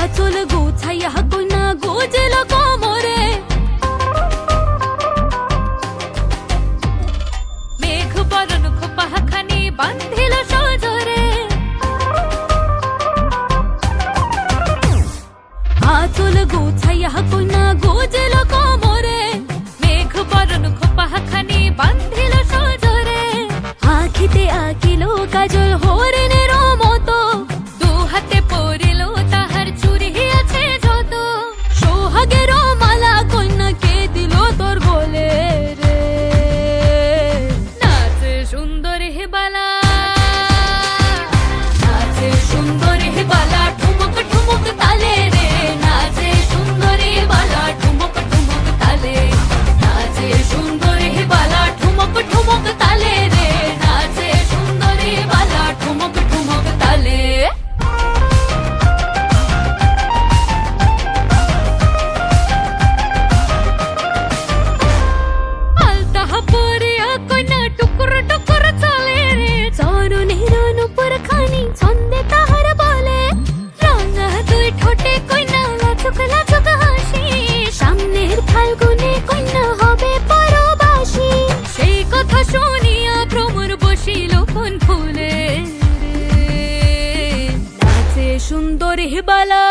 আঁচল গোছাইয়া কইনা গোজেল কোমরে, মেঘ বরণ খোপাখানি বান্ধিল সজরে। আঁচল গোছাইয়া কইনা গোজেল কোমরে, মেঘ বরণ খোপাখানি বান্ধিল সজরে। আখিতে আঁকিল কাজল হরিণের মতো, দু হাতে পরিল তাহার চুরি আছে যত। সোহাগের মালা কন্যাকে দিল তোর গলে রে, নাচে সুন্দর হে বালা, নাচে সুন্দর হে বালা, ঠুমক ঠুমক তালে রে। নাচে সুন্দর হে বালা, ঠুমক ঠুমক তালে, নাচে সুন্দর হে বালা, ঠুমক ঠুমক তালে রে। নাচে সুন্দর হে বালা, ঠুমক ঠুমক তালে। আলতাহা পরিয়া কন্যা টুকুর টুকুর চলে রে, চরণের নুপুর খানি ছন্দে তাহার বলে। রাঙা দুই ঠোঁটে কন্যা লাচুক লাচুক হাসি, সামনের ফাল্গুনে কন্যা হবে পরবাসী। সেই কথা শুনিয়া ভ্রমর বসিল কোন ফুলে রে, নাচে সুন্দর হে বালা।